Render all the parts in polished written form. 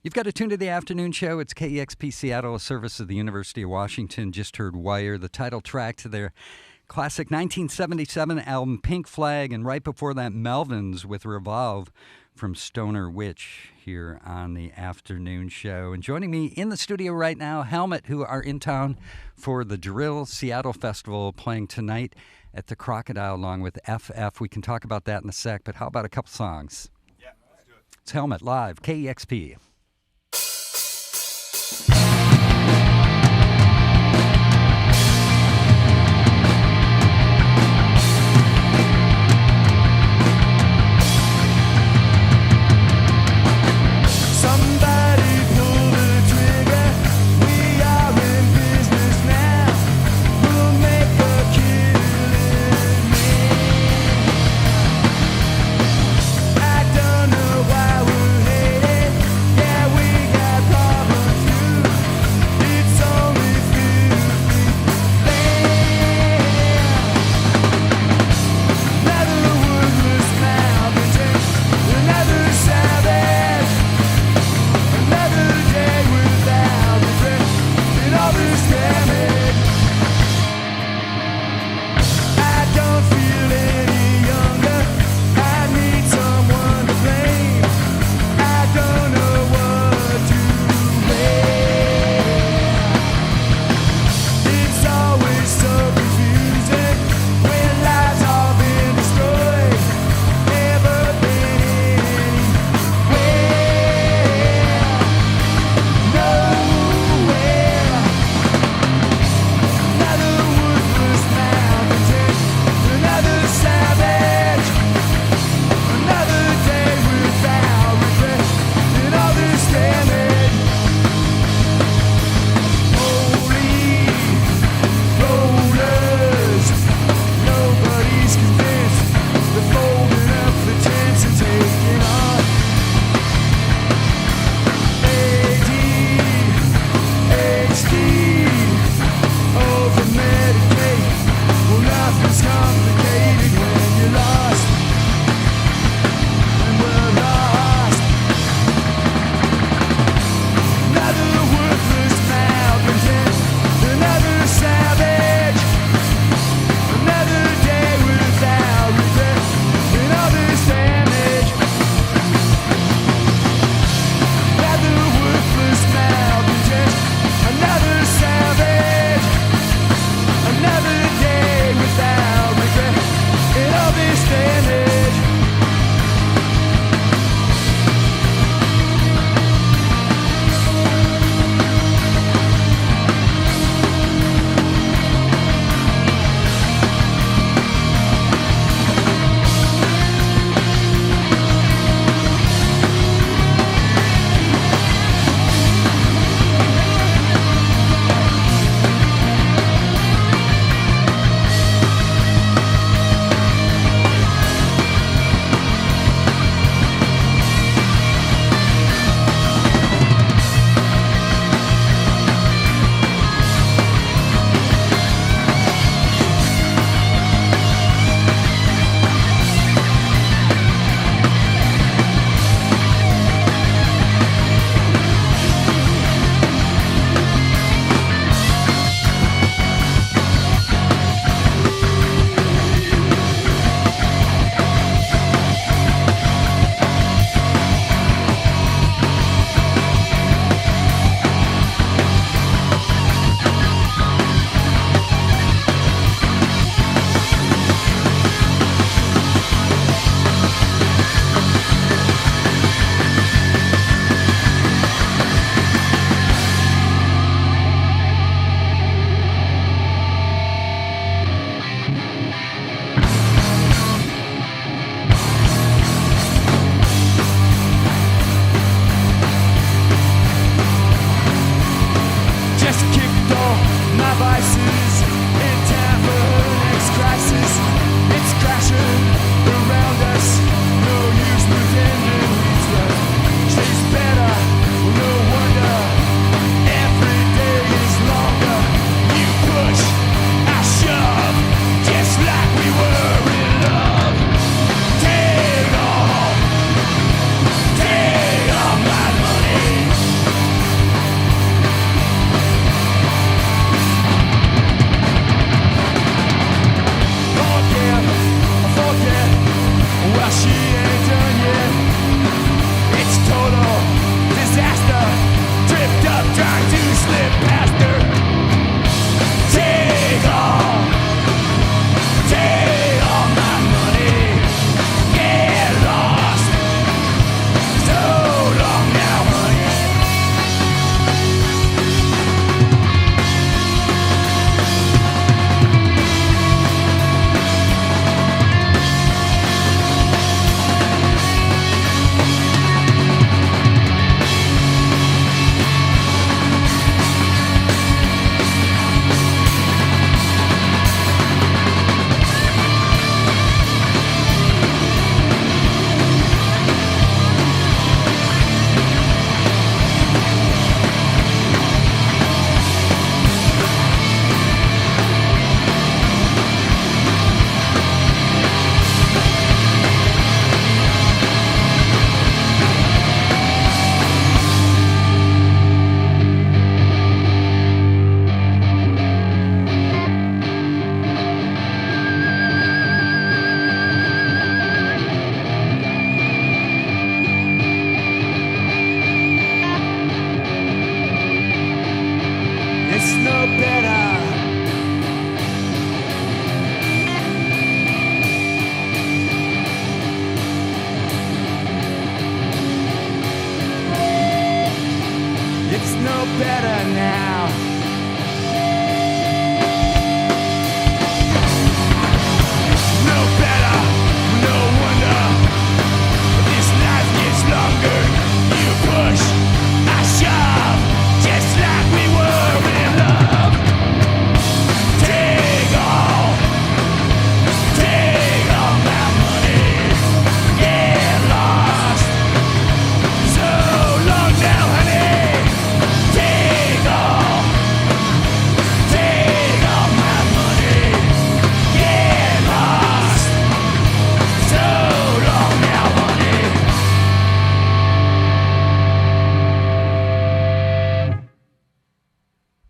You've got to tune to the afternoon show. It's KEXP Seattle, a service of the University of Washington. Just heard Wire, the title track to their classic 1977 album Pink Flag, and right before that, Melvins with Revolve from Stoner Witch here on the afternoon show. And joining me in the studio right now, Helmet, who are in town for the Drill Seattle Festival, playing tonight at the Crocodile along with FF. We can talk about that in a sec, but how about a couple songs? Yeah, let's do it. It's Helmet live, KEXP. Yeah. it's no better now. No better, no wonder. This life gets longer. You push, I shove, just like we were in love. Take all my money, get lost. So long now, honey. Take all my money, get lost. So long now, honey.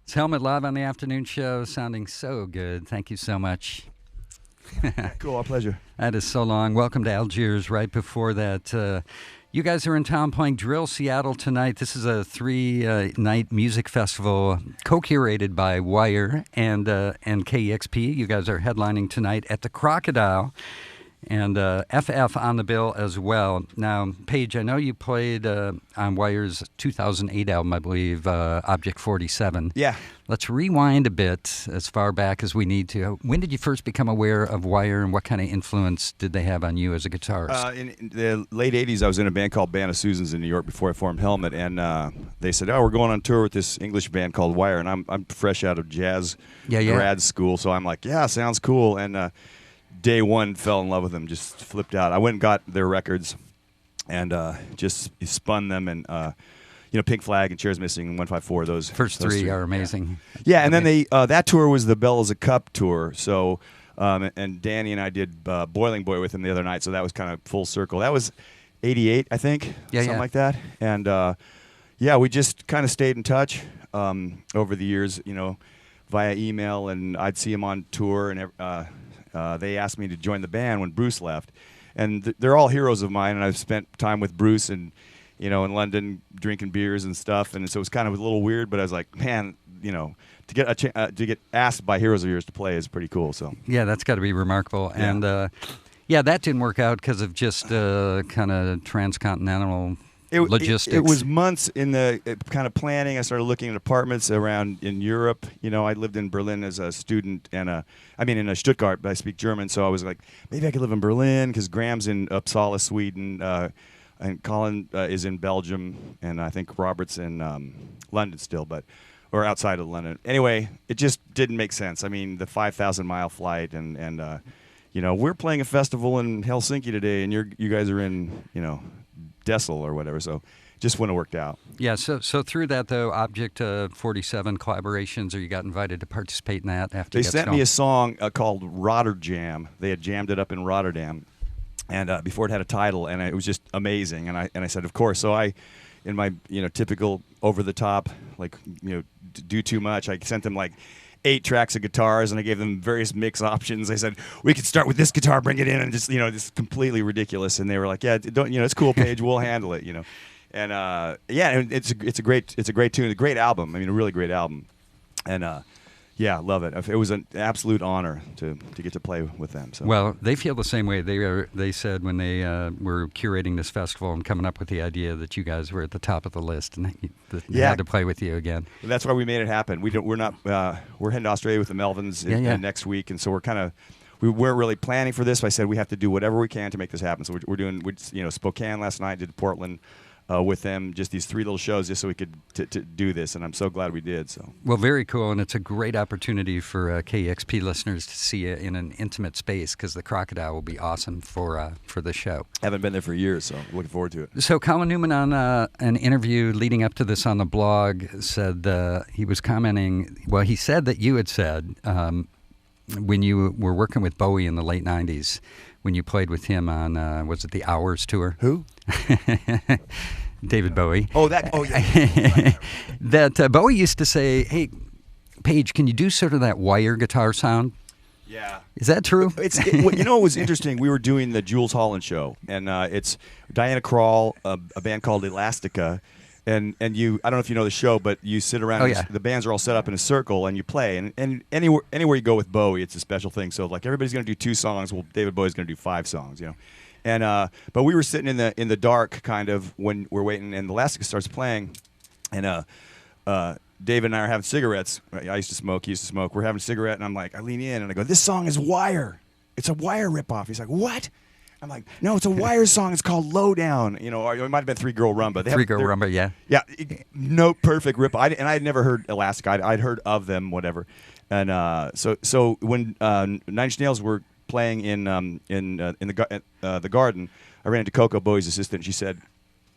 It's Helmet live on the afternoon show, sounding so good. Thank you so much. Cool, our pleasure. That is so long. Welcome to Algiers. Right before that, you guys are in town playing Drill Seattle tonight. This is a 3-night music festival co-curated by Wire and KEXP. You guys are headlining tonight at the Crocodile, and FF on the bill as well. Now, Paige, I know you played on Wire's 2008 album, I believe, Object 47. Yeah. Let's rewind a bit as far back as we need to. When did you first become aware of Wire, and what kind of influence did they have on you as a guitarist? In the late 80s, I was in a band called Band of Susans in New York before I formed Helmet, and they said, we're going on tour with this English band called Wire, and I'm fresh out of jazz grad school, so I'm like, yeah, sounds cool, and day one fell in love with them, just flipped out. I went and got their records and just spun them, and Pink Flag and Chairs Missing and 154. Those first three are amazing. Yeah, and then they that tour was the Bell as a Cup tour. So and Danny and I did Boiling Boy with him the other night, so that was kind of full circle. That was '88, I think, something like that. And we just kind of stayed in touch over the years, via email, and I'd see him on tour, and they asked me to join the band when Bruce left. And they're all heroes of mine, and I've spent time with Bruce and in London drinking beers and stuff, and so it was kind of a little weird, but I was like, man, to get asked by heroes of yours to play is pretty cool. So yeah, that's got to be remarkable. Yeah. And that didn't work out because of just kind of transcontinental logistics. It was months in the kind of planning. I started looking at apartments around in Europe. I lived in Berlin as a student, and in Stuttgart, but I speak German, so I was like, maybe I could live in Berlin, because Graham's in Uppsala, Sweden, and Colin is in Belgium, and I think Robert's in London still, or outside of London. Anyway, it just didn't make sense. I mean, the 5,000-mile flight, and we're playing a festival in Helsinki today, and you guys are in, Dessel or whatever, so just wouldn't have worked out. Yeah, so through that, though, Object 47 collaborations, or you got invited to participate in that after They sent me a song called Rotterdam. They had jammed it up in Rotterdam, and before it had a title, and it was just amazing. And I said, of course. So I, in my typical over the top, like do too much, I sent them like 8 tracks of guitars, and I gave them various mix options. I said, we could start with this guitar, bring it in, and just just completely ridiculous. And they were like, yeah, don't it's cool, Paige, we'll handle it, And it's a great tune, a great album. I mean, a really great album, and love it. It was an absolute honor to get to play with them. So. Well, they feel the same way. They said when they were curating this festival and coming up with the idea that you guys were at the top of the list and they had to play with you again. That's why we made it happen. We're heading to Australia with the Melvins next week, and so we weren't really planning for this. But I said we have to do whatever we can to make this happen. So we're doing Spokane last night, did Portland. With them, just these 3 little shows, just so we could to do this, and I'm so glad we did. So well, very cool, and it's a great opportunity for KEXP listeners to see you in an intimate space, because the Crocodile will be awesome for the show. I haven't been there for years, so looking forward to it. So Colin Newman, on an interview leading up to this on the blog, said he was commenting. Well, he said that you had said when you were working with Bowie in the late '90s, when you played with him on was it the Hours tour? Who? David Bowie. Oh, yeah. That Bowie used to say, "Hey, Paige, can you do sort of that Wire guitar sound?" Yeah. Is that true? It was interesting. We were doing the Jules Holland show, and it's Diana Krall, a band called Elastica, and you. I don't know if you know the show, but you sit around. The bands are all set up in a circle, and you play. And anywhere you go with Bowie, it's a special thing. So like everybody's going to do 2 songs. Well, David Bowie's going to do 5 songs. And but we were sitting in the dark, kind of, when we're waiting, and Elastica starts playing, and David and I are having cigarettes. I used to smoke. He used to smoke. We're having a cigarette, and I'm like, I lean in and I go, "This song is Wire. It's a Wire ripoff." He's like, "What?" I'm like, "No, it's a Wire song. It's called Lowdown." You know, or it might have been Three Girl Rumba. Three Girl Rumba, yeah. Yeah, no perfect rip. And I had never heard Elastic. I'd heard of them, whatever. And so when Nine Inch Nails were playing in the Garden, I ran into Coco Bowie's assistant. And she said,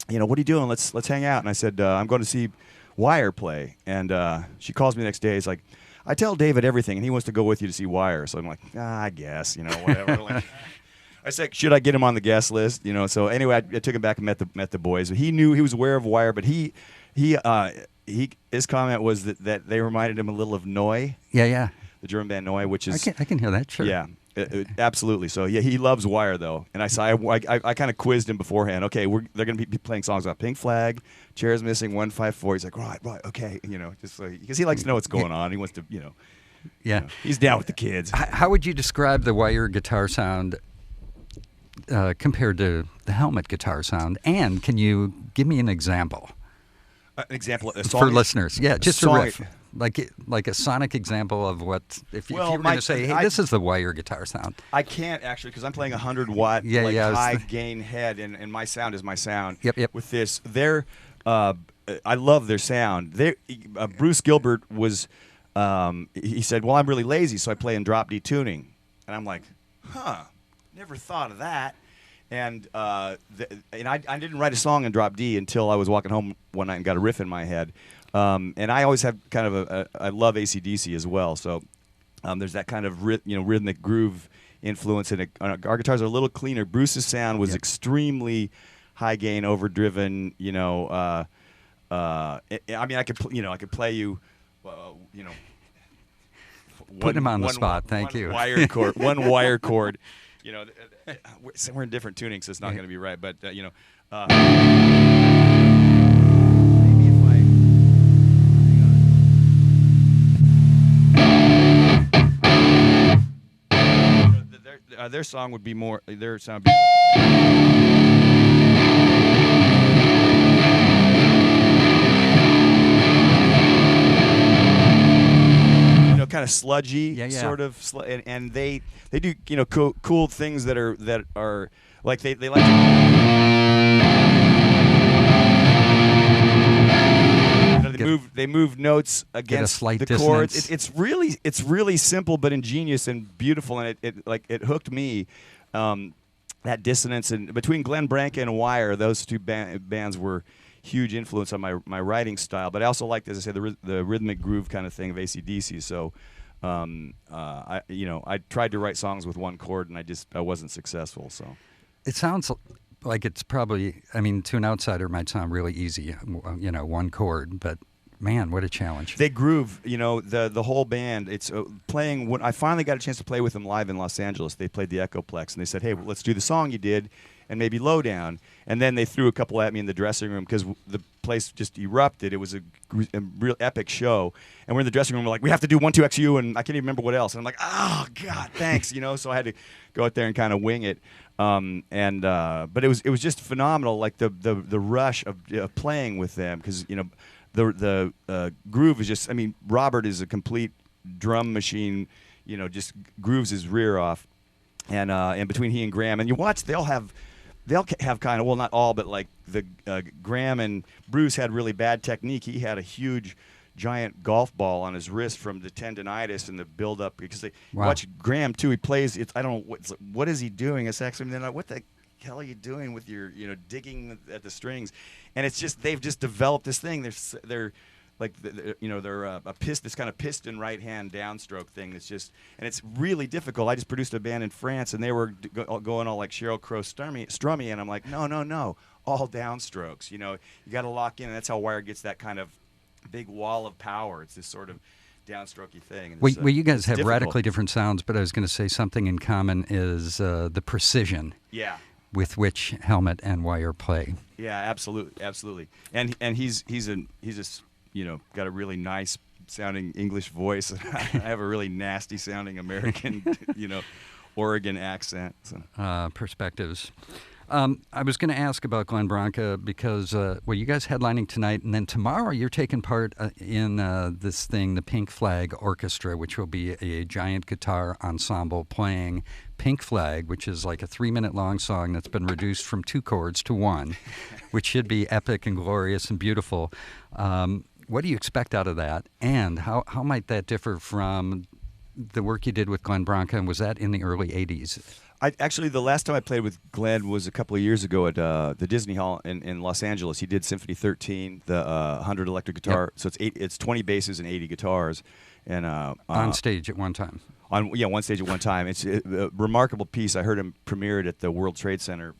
"You know, what are you doing? Let's hang out." And I said, "I'm going to see Wire play." And she calls me the next day. It's like, "I tell David everything, and he wants to go with you to see Wire." So I'm like, I guess, you know, whatever. Like, I said, should I get him on the guest list? You know. So anyway, I took him back and met the boys. He knew, he was aware of Wire, but his comment was that they reminded him a little of Neu. Yeah. The German band Neu, which is I can hear that. Sure. Yeah. Absolutely. So yeah, he loves Wire though, and I kind of quizzed him beforehand. Okay, they're going to be playing songs about Pink Flag, Chairs Missing, 154. He's like, right, okay, you know, just because he likes to know what's going on. He wants to, Yeah, he's down with the kids. How would you describe the Wire guitar sound compared to the Helmet guitar sound? And can you give me an example? An example of a song for listeners? Yeah, just a song, riff. Like a sonic example of what, if you were going my- to say, hey, this is the Wire guitar sound. I can't actually because I'm playing a 100-watt high gain head, and my sound is my sound. Yep. With this, I love their sound. Bruce Gilbert was, he said, "Well, I'm really lazy, so I play in drop D tuning," and I'm like, never thought of that. And I didn't write a song in drop D until I was walking home one night and got a riff in my head. And I always have kind of I love AC/DC as well. So there's that kind of rhythmic groove influence in it. Our guitars are a little cleaner. Bruce's sound was extremely high gain, overdriven. I mean, I could play you, Put him on the spot. Thank you. Wire chord, one wire chord. We're in different tunings, so it's not going to be right. But maybe if I hang on. Their song would be more. Their sound. Kind of sludgy, sort of, and they do cool things that are like they like they move notes against the chords. It's really simple but ingenious and beautiful, and it hooked me. That dissonance and between Glenn Branca and Wire, those two bands were huge influence on my writing style, but I also liked, as I said, the rhythmic groove kind of thing of AC/DC. So, I tried to write songs with one chord, and I wasn't successful. So, it sounds like it's probably, I mean, to an outsider, it might sound really easy, one chord, but man, what a challenge! They groove, the whole band. It's playing. When I finally got a chance to play with them live in Los Angeles, they played the Echoplex, and they said, "Hey, let's do the song you did." And maybe Lowdown, and then they threw a couple at me in the dressing room because the place just erupted. It was a real epic show, and we're in the dressing room. We're like, we have to do 1-2-XU, and I can't even remember what else. And I'm like, oh God, thanks, So I had to go out there and kind of wing it. But it was just phenomenal, like the rush of playing with them because the groove is just. I mean, Robert is a complete drum machine. Just grooves his rear off, and between he and Graham, and you watch, they'll have kind of, well, not all, but like the Graham and Bruce had really bad technique. He had a huge, giant golf ball on his wrist from the tendonitis and the buildup. Because they watch Graham too. He plays. I don't know what is he doing. It's actually, they're like, what the hell are you doing with your digging at the strings? And it's just they've just developed this thing. They're like they're a this kind of piston right hand downstroke thing that's just, and it's really difficult. I just produced a band in France, and they were going all like Sheryl Crow strummy, and I'm like, no, all downstrokes. You got to lock in, and that's how Wire gets that kind of big wall of power. It's this sort of downstrokey thing. And well, you guys have radically different sounds, but I was going to say something in common is the precision. Yeah. With which Helmet and Wire play. Yeah, absolutely. And he's got a really nice sounding English voice. I have a really nasty sounding American, Oregon accent. So. Perspectives. I was going to ask about Glenn Branca because, you guys headlining tonight, and then tomorrow you're taking part in this thing, the Pink Flag Orchestra, which will be a giant guitar ensemble playing Pink Flag, which is like a 3-minute long song that's been reduced from 2 chords to 1, which should be epic and glorious and beautiful. What do you expect out of that, and how might that differ from the work you did with Glenn Branca, and was that in the early 80s? Actually, the last time I played with Glenn was a couple of years ago at the Disney Hall in Los Angeles. He did Symphony 13, the 100 electric guitar. Yep. So it's 20 basses and 80 guitars, and on stage at one time. One stage at one time. It's a remarkable piece. I heard him premiere it at the World Trade Center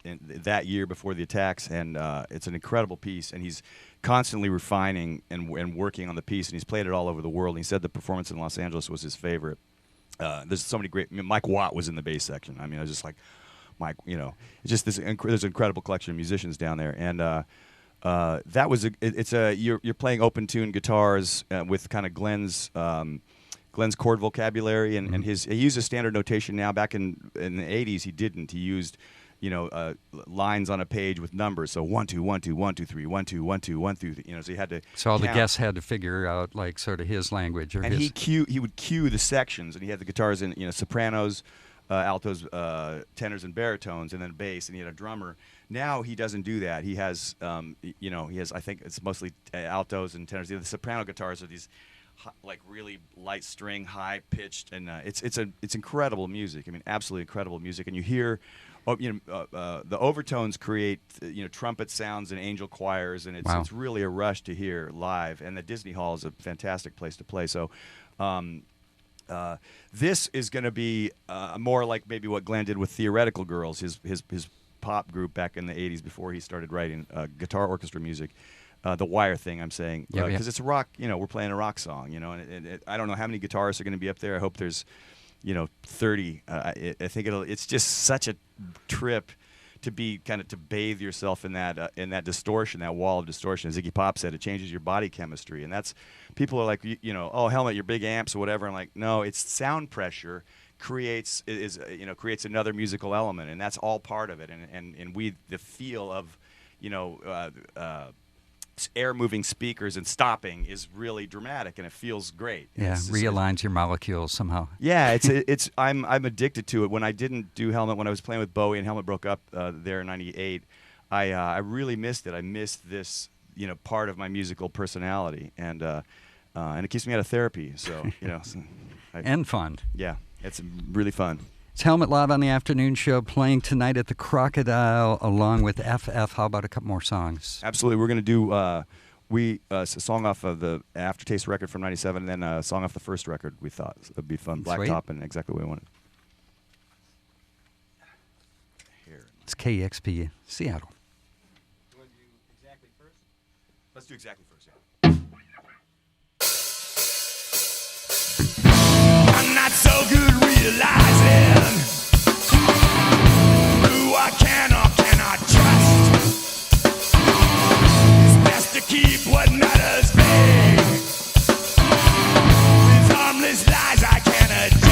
that year before the attacks, and it's an incredible piece. And he's constantly refining and working on the piece, and he's played it all over the world. And he said the performance in Los Angeles was his favorite. There's so many great. Mike Watt was in the bass section. I mean, I was just like, Mike. It's just this. There's an incredible collection of musicians down there, and that was you're playing open tune guitars with kind of Glenn's chord vocabulary and he uses standard notation now. Back in the 80s, he didn't. He used lines on a page with numbers. So 1 2 1 2 1 2 3 1 2 1 2 1 2. So he had to. So all the guests had to figure out like sort of his language or and his. he would cue the sections, and he had the guitars in sopranos, altos, tenors, and baritones, and then bass, and he had a drummer. Now he doesn't do that. He has I think it's mostly altos and tenors. The soprano guitars are these like really light string, high pitched, and it's incredible music. I mean, absolutely incredible music, and you hear. The overtones create trumpet sounds and angel choirs, and it's really a rush to hear live. And the Disney Hall is a fantastic place to play. So this is going to be more like maybe what Glenn did with Theoretical Girls, his pop group back in the 80s before he started writing guitar orchestra music. The Wire thing, I'm saying, because it's a rock. We're playing a rock song. And I don't know how many guitarists are going to be up there. I hope there's 30. I think it's just such a trip to be to bathe yourself in that distortion, that wall of distortion. As Iggy Pop said, it changes your body chemistry, and that's people are like, oh, Helmet, your big amps or whatever. I'm like, no, it's sound pressure creates another musical element, and that's all part of it. And the feel of air moving speakers and stopping is really dramatic, and it feels great. Yeah, realigns your molecules somehow. Yeah, I'm addicted to it. When I didn't do Helmet, when I was playing with Bowie and Helmet broke up there in '98, I really missed it. I missed this part of my musical personality, and it keeps me out of therapy. So and fun. Yeah, it's really fun. It's Helmet Live on the afternoon show, playing tonight at the Crocodile along with FF. How about a couple more songs? Absolutely. We're going to do a song off of the Aftertaste record from '97, and then a song off the first record we thought would be fun. Blacktop, and exactly what we wanted. Here. It's KEXP Seattle. You want to do exactly first? Let's do exactly first, yeah. I'm not so good realizing who I can or cannot trust. It's best to keep what matters vague. With harmless lies I can adjust.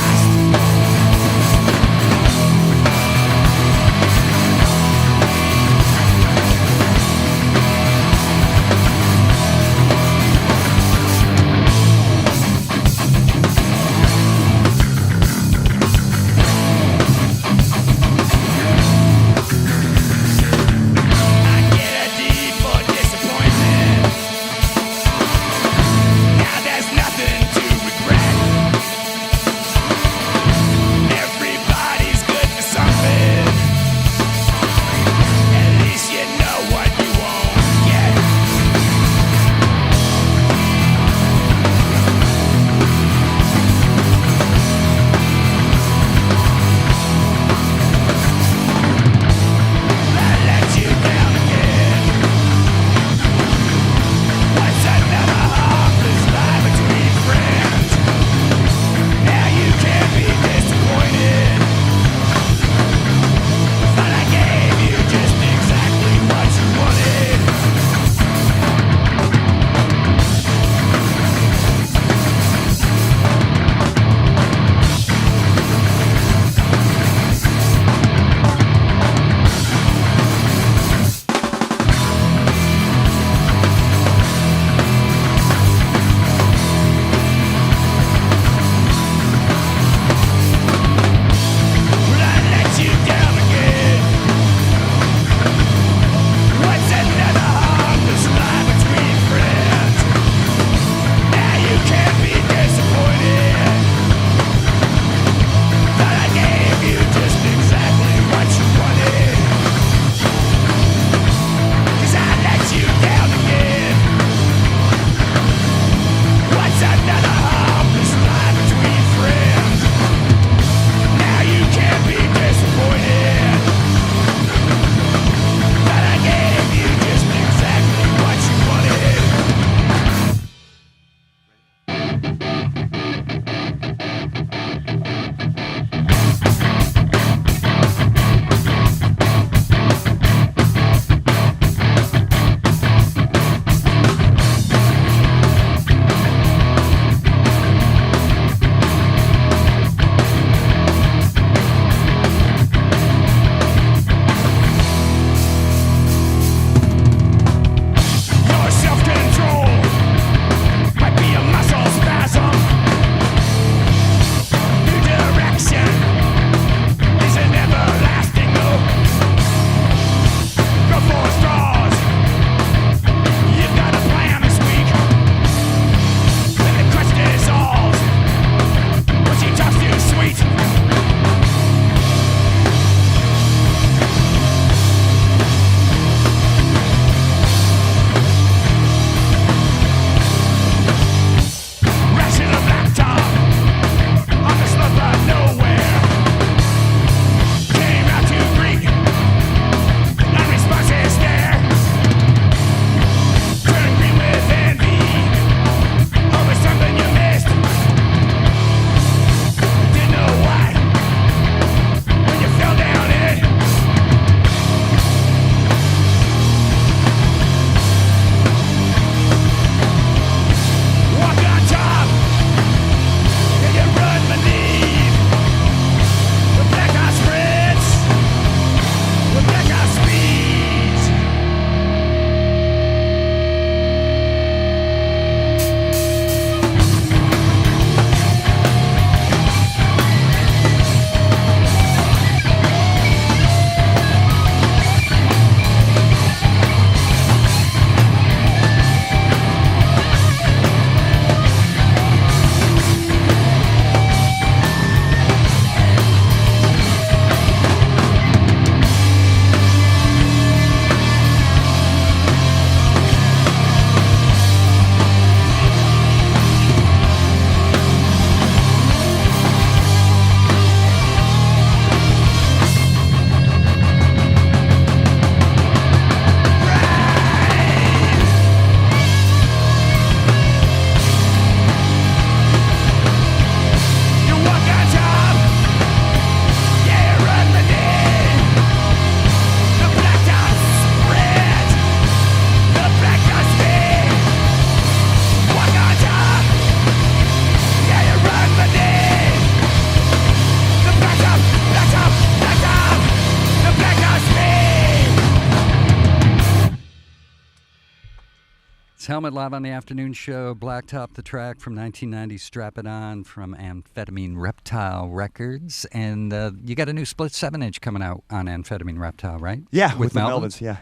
It's Helmet live on the afternoon show. Blacktop the track from 1990, Strap It On from Amphetamine Reptile Records. And you got a new split 7-inch coming out on Amphetamine Reptile, right? Yeah, with the Melvins? Melvins, yeah.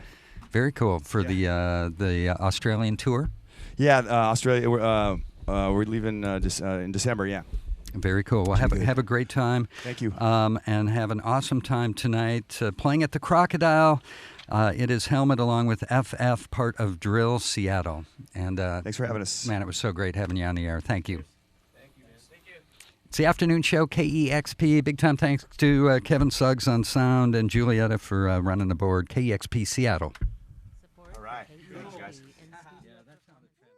Very cool. For the Australian tour? Yeah, Australia, we're leaving in December, yeah. Very cool. Well, have a great time. Thank you. And have an awesome time tonight playing at the Crocodile. It is Helmet along with FF, part of Drill Seattle. And thanks for having us. Man, it was so great having you on the air. Thank you. Thank you, man. Thank you. It's the afternoon show, KEXP. Big time thanks to Kevin Suggs on sound and Julietta for running the board. KEXP Seattle. All right. Thanks, guys. Yeah, that sounded fantastic.